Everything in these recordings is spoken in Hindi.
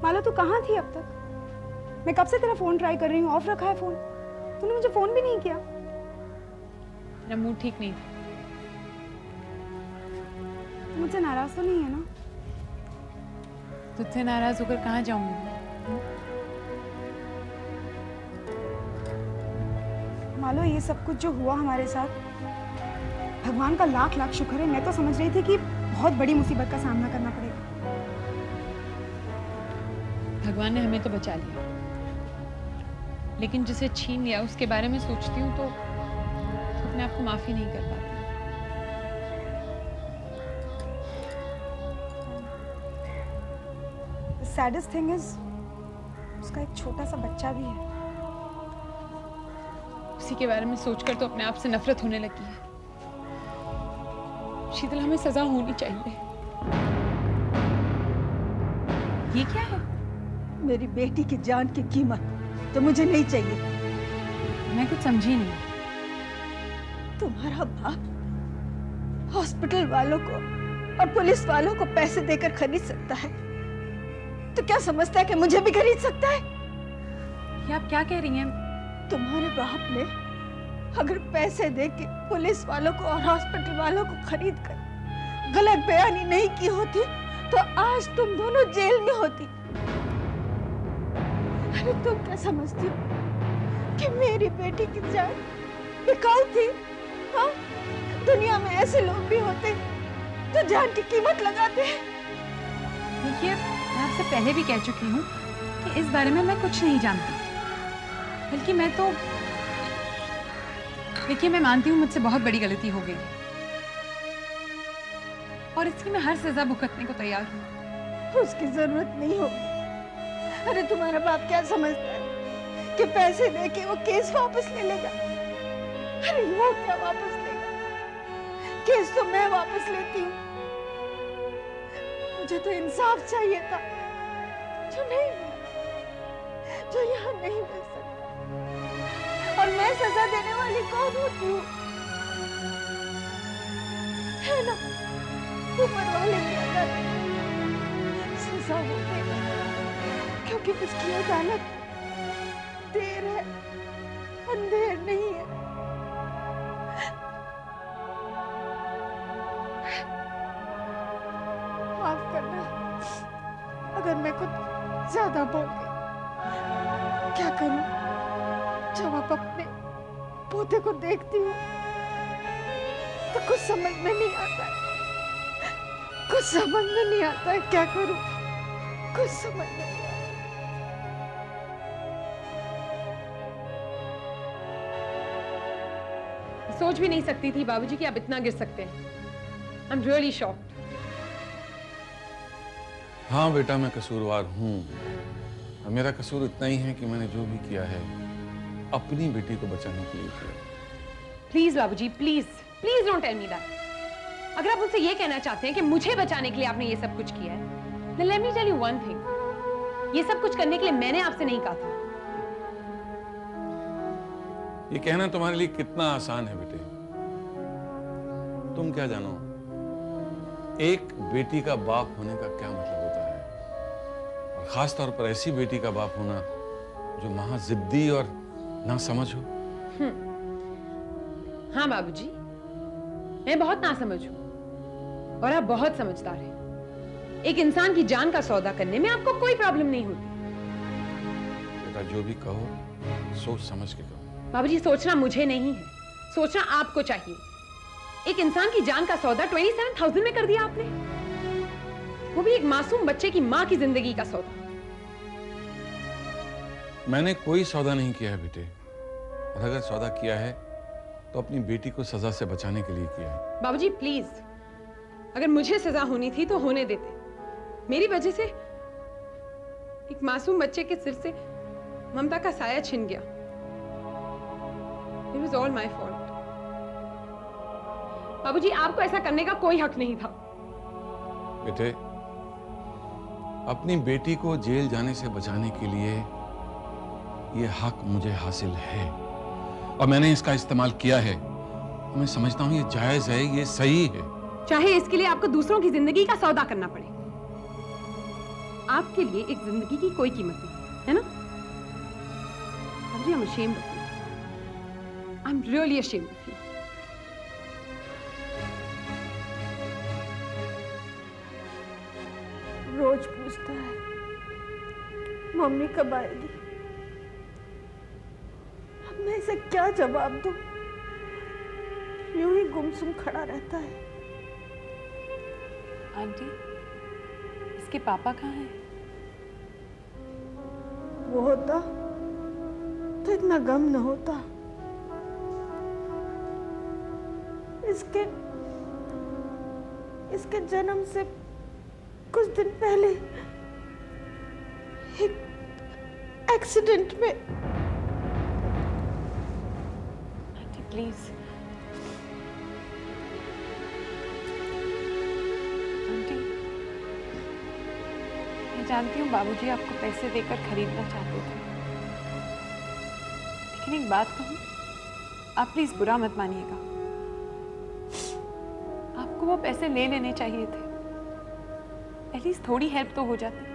माला तू कहाँ थी अब तक? मैं कब से तेरा फोन ट्राई कर रही हूँ, ऑफ रखा है फोन। तूने मुझे फोन भी नहीं किया। मेरा मूड ठीक नहीं था। तू मुझसे नाराज तो नहीं है ना? तुझसे नाराज होकर कहाँ जाऊंगी? मालो, ये सब कुछ जो हुआ हमारे साथ, भगवान का लाख लाख शुक्र है। मैं तो समझ रही थी कि बहुत बड़ी मुसीबत का सामना करना पड़ेगा। भगवान ने हमें तो बचा लिया, लेकिन जिसे छीन लिया उसके बारे में सोचती हूँ तो अपने आप को माफी नहीं कर पाती। सैडेस्ट थिंग इज उसका एक छोटा सा बच्चा भी है। उसी के बारे में सोचकर तो अपने आप से नफरत होने लगी है। शीतल, हमें सजा होनी चाहिए। ये क्या है? मेरी बेटी की जान की कीमत तो मुझे नहीं चाहिए। मैं कुछ समझी नहीं। तुम्हारा बाप हॉस्पिटल वालों को और पुलिस वालों को पैसे देकर खरीद सकता है, तो क्या समझता है कि मुझे भी खरीद सकता है? ये आप क्या कह रही हैं? तुम्हारे बाप ने अगर पैसे देके पुलिस वालों को और हॉस्पिटल वालों को खरीद कर गलत बयानी नहीं की होती तो आज तुम दोनों जेल में होती। अरे तुम क्या समझती हो कि मेरी बेटी की जान बिकाऊ थी? हाँ, दुनिया में ऐसे लोग भी होते जो जान की कीमत लगाते हैं। देखिए, मैं आपसे पहले भी कह चुकी हूँ कि इस बारे में मैं कुछ नहीं जानती। बल्कि मैं तो, देखिए, मैं मानती हूँ मुझसे बहुत बड़ी गलती हो गई और इसकी मैं हर सजा भुगतने को तैयार हूँ। उसकी जरूरत नहीं होगी। अरे तुम्हारा बाप क्या समझता है कि पैसे देके वो केस वापस ले लेगा? अरे वो क्या वापस लेगा? केस तो मैं वापस लेती हूँ। मुझे तो इंसाफ चाहिए था, जो नहीं मिला, जो यहाँ नहीं मिल सकता। और मैं सजा देने वाली कौन होती हूँ? है ना, ऊपर वाले की अदालत सजा वो देगा, क्योंकि उसकी अदालत देर है, अंधेर नहीं है। माफ करना अगर मैं कुछ ज्यादा बोल गई। क्या करूं जब आप अपने पोते को देखती हूँ तो कुछ समझ में नहीं आता है। कुछ समझ में नहीं आता है, क्या करूं, कुछ समझ में नहीं आता। सोच भी नहीं सकती थी बाबूजी कि आप इतना गिर सकते हैं। I am really shocked. हाँ बेटा, मैं कसूरवार हूँ। और मेरा कसूर इतना ही है कि मैंने जो भी किया है अपनी बेटी को बचाने के लिए किया। प्लीज बाबूजी, please please don't tell me that. अगर आप मुझसे ये कहना चाहते हैं कि मुझे बचाने के लिए आपने ये सब कुछ किया है, then let me tell you one thing, ये सब कुछ करने के लिए मैंने आपसे नहीं कहा था। ये कहना तुम्हारे लिए कितना आसान है बेटे। तुम क्या जानो एक बेटी का बाप होने का क्या मतलब होता है, और खास तौर पर ऐसी बेटी का बाप होना जो महा जिद्दी और ना समझ हो। हाँ बाबूजी, मैं बहुत नासमझ हूँ और आप बहुत समझदार हैं। एक इंसान की जान का सौदा करने में आपको कोई प्रॉब्लम नहीं होती। बेटा, जो भी कहो सोच समझ के कहो। बाबूजी, सोचना मुझे नहीं है, सोचना आपको चाहिए। एक इंसान की जान का सौदा 27,000 में कर दिया आपने, वो भी एक मासूम बच्चे की मां की जिंदगी का सौदा। मैंने कोई सौदा नहीं किया है बेटे, और अगर सौदा किया है तो अपनी बेटी को सजा से बचाने के लिए किया है। बाबूजी प्लीज, अगर मुझे सजा होनी थी तो होने देते। मेरी वजह से एक मासूम बच्चे के सिर से ममता का साया छिन गया। It was all my fault. बाबूजी, आपको ऐसा करने का कोई हक नहीं था। बेटे, अपनी बेटी को जेल जाने से बचाने के लिए ये हक मुझे हासिल है और मैंने इसका इस्तेमाल किया है। मैं समझता हूं ये जायज है, ये सही है। चाहे इसके लिए आपको दूसरों की जिंदगी का सौदा करना पड़े। आपके लिए एक जिंदगी की कोई कीमत नहीं है ना? बाबूजी, I'm ashamed of you. I'm really ashamed of you. रोज पूछता है मम्मी कब आएगी। अब मैं इसे क्या जवाब दूं? यूं ही गुमसुम खड़ा रहता है। आंटी, इसके पापा कहाँ हैं? वो होता तो इतना गम न होता। इसके जन्म से कुछ दिन पहले एक एक्सीडेंट में। Aunty please. आंटी, मैं जानती हूँ बाबूजी आपको पैसे देकर खरीदना चाहते थे, लेकिन एक बात कहूँ, आप प्लीज बुरा मत मानिएगा। आपको वो पैसे ले लेने चाहिए थे, एटलीस्ट थोड़ी हेल्प तो हो जाती।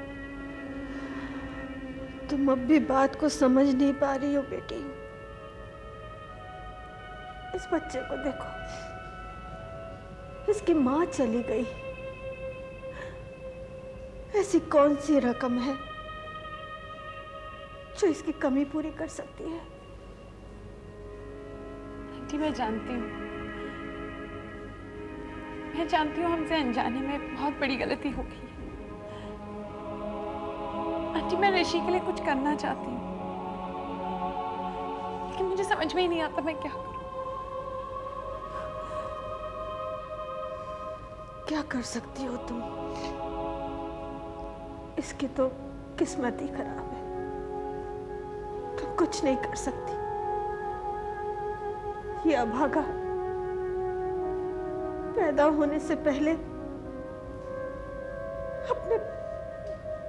तुम अब भी बात को समझ नहीं पा रही हो बेटी। इस बच्चे को देखो, इसकी माँ चली गई। ऐसी कौन सी रकम है जो इसकी कमी पूरी कर सकती है? आंटी, मैं जानती हूँ हमसे अनजाने में बहुत बड़ी गलती हो गई। आंटी, मैं ऋषि के लिए कुछ करना चाहती हूँ, लेकिन मुझे समझ में ही नहीं आता मैं क्या करूँ। क्या कर सकती हो तुम? इसकी तो किस्मत ही खराब है। तुम कुछ नहीं कर सकती। ये अभागा पैदा होने से पहले अपने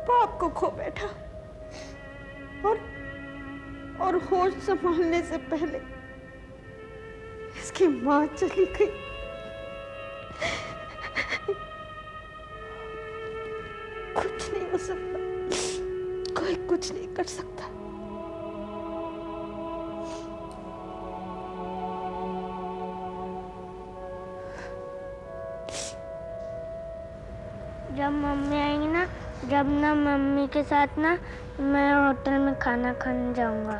बाप को खो बैठा और होश संभालने से पहले इसकी माँ चली गई। कुछ नहीं हो सकता, कोई कुछ नहीं कर सकता। जब मम्मी आएंगी ना, जब ना मम्मी के साथ ना मैं होटल में खाना खाने जाऊंगा।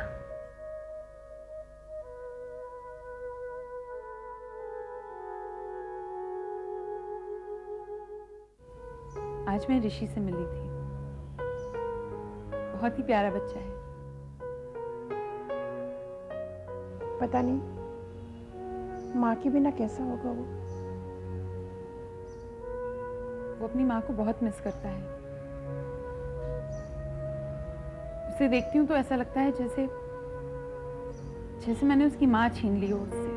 आज मैं ऋषि से मिली थी, बहुत ही प्यारा बच्चा है। पता नहीं माँ के बिना कैसा होगा वो। वो अपनी माँ को बहुत मिस करता है। उसे देखती हूँ तो ऐसा लगता है जैसे मैंने उसकी माँ छीन ली हो उससे।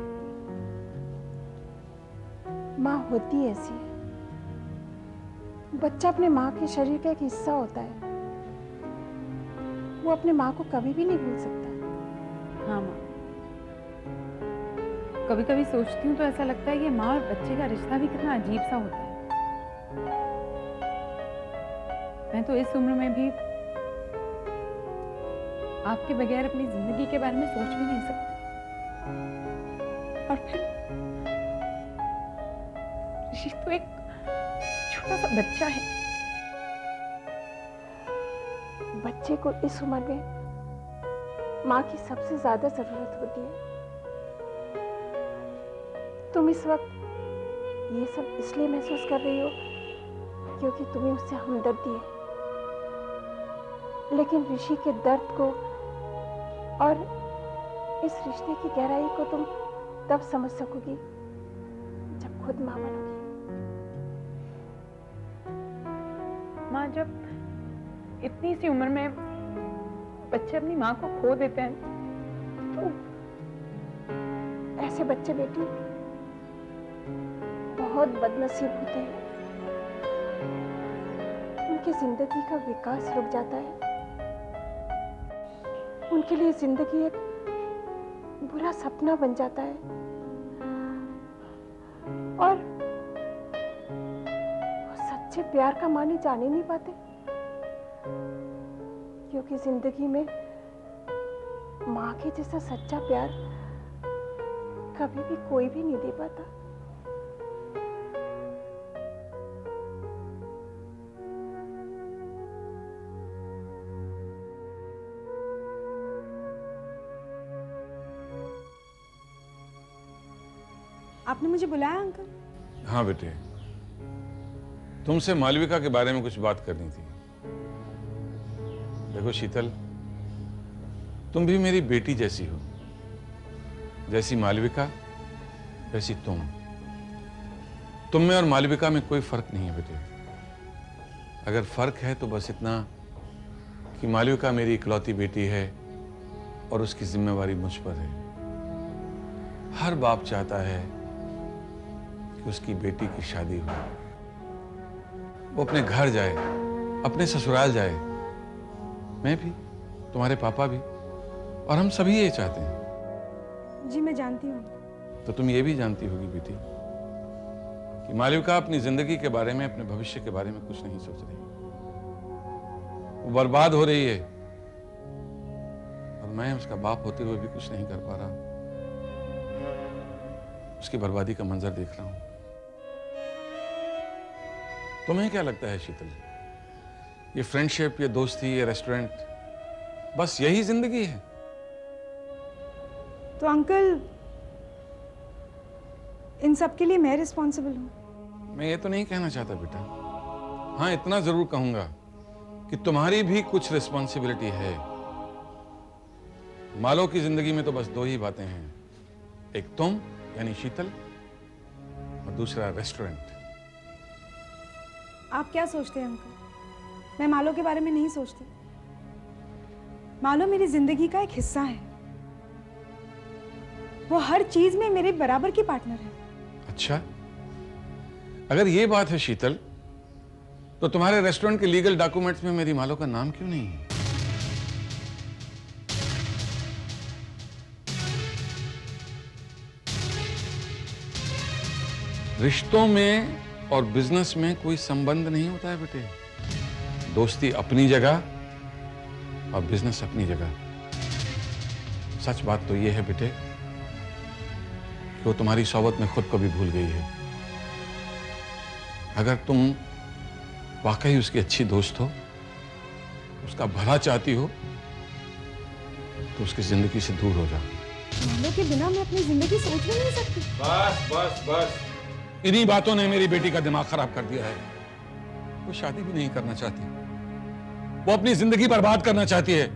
माँ होती ऐसी है, बच्चा अपने माँ के शरीर का एक हिस्सा होता है। वो अपने माँ को कभी भी नहीं भूल सकता। हाँ माँ, कभी कभी सोचती हूँ तो ऐसा लगता है कि माँ और बच्चे का रिश्ता भी कितना अजीब सा होता है। मैं तो इस उम्र में भी आपके बगैर अपनी जिंदगी के बारे में सोच भी नहीं सकती। और फिर ऋषि तो एक छोटा सा बच्चा है। बच्चे को इस उम्र में माँ की सबसे ज्यादा जरूरत होती है। तुम इस वक्त ये सब इसलिए महसूस कर रही हो क्योंकि तुम्हें उससे हमदर्दी है, लेकिन ऋषि के दर्द को और इस रिश्ते की गहराई को तुम तब समझ सकोगी जब खुद माँ बनोगी। माँ, जब इतनी सी उम्र में बच्चे अपनी माँ को खो देते हैं तो ऐसे बच्चे बेटी बहुत बदनसीब होते हैं। उनकी जिंदगी का विकास रुक जाता है। उनके लिए जिंदगी एक बुरा सपना बन जाता है और वो सच्चे प्यार का माने जाने नहीं पाते। क्योंकि जिंदगी में माँ के जैसा सच्चा प्यार कभी भी कोई भी नहीं दे पाता। आपने मुझे बुलाया अंकल? हाँ बेटे, तुमसे मालविका के बारे में कुछ बात करनी थी। देखो शीतल, तुम भी मेरी बेटी जैसी हो। जैसी मालविका वैसी तुम में और मालविका में कोई फर्क नहीं है बेटे। अगर फर्क है तो बस इतना कि मालविका मेरी इकलौती बेटी है और उसकी जिम्मेवारी मुझ पर है। हर बाप चाहता है कि उसकी बेटी की शादी हो, वो अपने घर जाए, अपने ससुराल जाए। मैं भी, तुम्हारे पापा भी, और हम सभी ये चाहते हैं। जी मैं जानती हूँ। तो तुम ये भी जानती होगी बेटी कि मालविका अपनी जिंदगी के बारे में, अपने भविष्य के बारे में कुछ नहीं सोच रही। वो बर्बाद हो रही है और मैं उसका बाप होते हुए भी कुछ नहीं कर पा रहा। उसकी बर्बादी का मंजर देख रहा हूं। तुम्हें क्या लगता है शीतल, ये फ्रेंडशिप, ये दोस्ती, ये रेस्टोरेंट, बस यही जिंदगी है? तो अंकल इन सब के लिए मैं रिस्पॉन्सिबल हूँ? मैं ये तो नहीं कहना चाहता बेटा। हाँ, इतना जरूर कहूंगा कि तुम्हारी भी कुछ रिस्पॉन्सिबिलिटी है। मालो की जिंदगी में तो बस दो ही बातें हैं, एक तुम यानी शीतल और दूसरा रेस्टोरेंट। आप क्या सोचते हैं अंकल? मैं मालो के बारे में नहीं सोचती। मालो मेरी जिंदगी का एक हिस्सा है। वो हर चीज में मेरे बराबर की पार्टनर है। अच्छा, अगर ये बात है शीतल, तो तुम्हारे रेस्टोरेंट के लीगल डॉक्यूमेंट्स में मेरी मालो का नाम क्यों नहीं है? रिश्तों में और बिजनेस में कोई संबंध नहीं होता है बेटे। दोस्ती अपनी जगह और बिजनेस अपनी जगह। सच बात तो यह है बेटे कि वो तुम्हारी सोबत में खुद को भी भूल गई है। अगर तुम वाकई उसकी अच्छी दोस्त हो, उसका भला चाहती हो, तो उसकी जिंदगी से दूर हो जाओ। मालो के बिना मैं अपनी जिंदगी सोच भी नहीं सकती। बस बस बस, इन्हीं बातों ने मेरी बेटी का दिमाग खराब कर दिया है। वो शादी भी नहीं करना चाहती, वो अपनी जिंदगी बर्बाद करना चाहती है।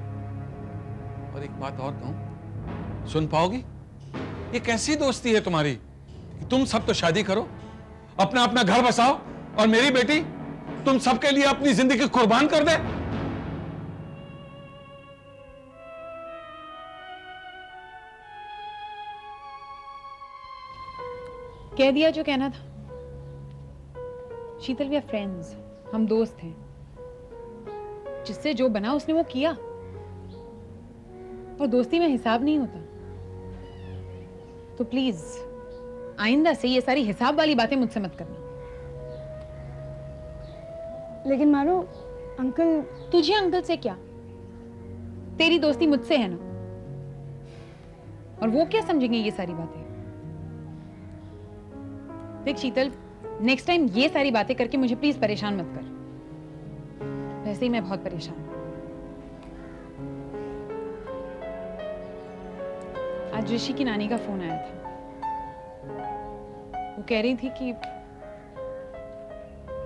और एक बात और कहूं, सुन पाओगी? ये कैसी दोस्ती है तुम्हारी कि तुम सब तो शादी करो, अपना अपना घर बसाओ, और मेरी बेटी तुम सबके लिए अपनी जिंदगी कुर्बान कर दे? कह दिया जो कहना था। शीतल, वी आर फ्रेंड्स, हम दोस्त हैं। जिससे जो बना उसने वो किया, और दोस्ती में हिसाब नहीं होता। तो प्लीज आइंदा से ये सारी हिसाब वाली बातें मुझसे मत करना। लेकिन मालो अंकल। तुझे अंकल से क्या? तेरी दोस्ती मुझसे है ना, और वो क्या समझेंगे ये सारी बातें? देख शीतल, नेक्स्ट टाइम ये सारी बातें करके मुझे प्लीज परेशान मत कर। वैसे ही मैं बहुत परेशान हूं। आज ऋषि की नानी का फोन आया था। वो कह रही थी कि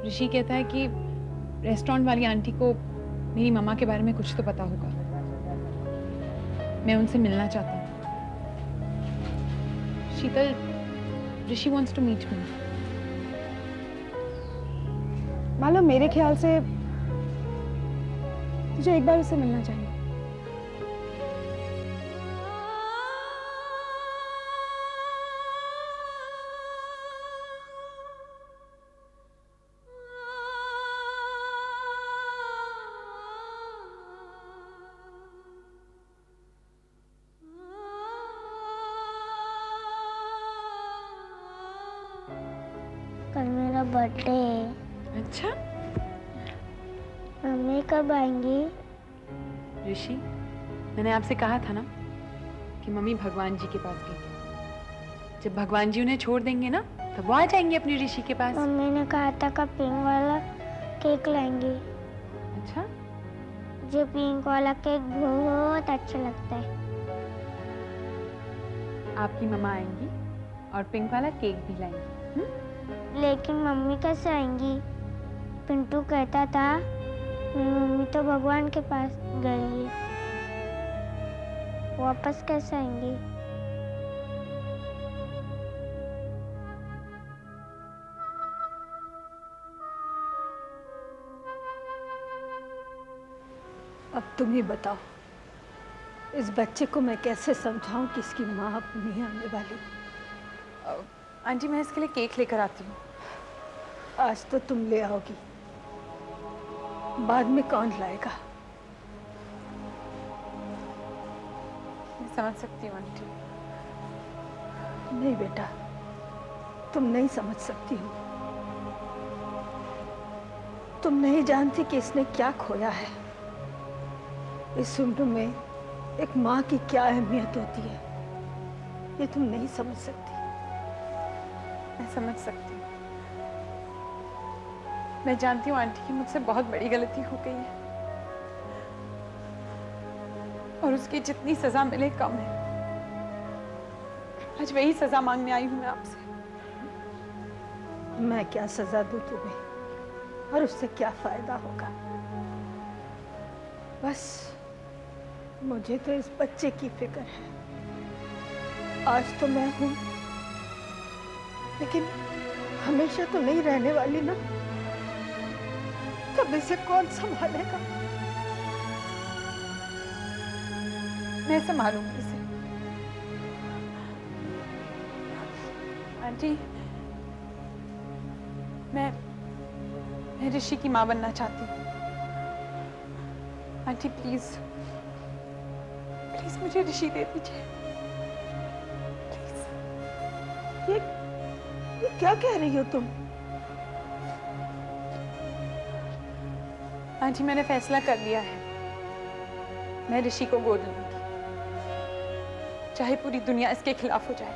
ऋषि कहता है कि रेस्टोरेंट वाली आंटी को मेरी मम्मा के बारे में कुछ तो पता होगा। मैं उनसे मिलना चाहता हूँ। शीतल, ऋषि wants to meet me. मालो मेरे ख्याल से तुझे एक बार उससे मिलना चाहिए। कल मेरा बर्थडे है। अच्छा, मम्मी कब आएंगी? ऋषि, मैंने आपसे कहा था ना कि मम्मी भगवान जी के पास गई थी। जब भगवान जी उन्हें छोड़ देंगे ना, तब वो आ जाएंगे अपनी ऋषि के पास। मम्मी ने कहा था कि पिंक वाला केक लाएंगी। अच्छा, मुझे पिंक वाला केक बहुत अच्छा लगता है। आपकी मम्मा आएंगी और पिंक वाला केक भी लाएंगी। लेकिन मम्मी कैसे आएंगी? पिंटू कहता था मेरी मम्मी तो भगवान के पास गई है, वापस कैसे आएंगी? अब तुम ही बताओ, इस बच्चे को मैं कैसे समझाऊं कि इसकी माँ अब नहीं आने वाली। आंटी, मैं इसके लिए केक लेकर आती हूँ। आज तो तुम ले आओगी, बाद में कौन लाएगा? मैं समझ सकती हूँ आंटी। नहीं बेटा, तुम नहीं समझ सकती हो। तुम नहीं जानती कि इसने क्या खोया है। इस उम्र में एक माँ की क्या अहमियत होती है, ये तुम नहीं समझ सकती। मैं समझ सकती हूँ। मैं जानती हूँ आंटी कि मुझसे बहुत बड़ी गलती हो गई है और उसकी जितनी सजा मिले कम है। आज वही सजा मांगने आई हूँ मैं आपसे। मैं क्या सजा दूं तुम्हें और उससे क्या फायदा होगा? बस मुझे तो इस बच्चे की फिक्र है। आज तो मैं हूं, लेकिन हमेशा तो नहीं रहने वाली ना। तब इसे कौन संभालेगा? मैं संभालूंगी इसे। आंटी, मैं ऋषि की माँ बनना चाहती हूँ। आंटी प्लीज, प्लीज मुझे ऋषि दे दीजिए। ये क्या कह रही हो तुम? आंटी, मैंने फैसला कर लिया है। मैं ऋषि को गोद लूंगी, चाहे पूरी दुनिया इसके खिलाफ हो जाए।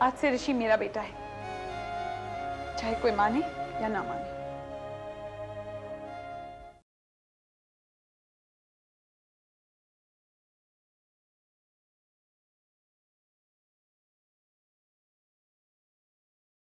आज से ऋषि मेरा बेटा है, चाहे कोई माने या ना माने।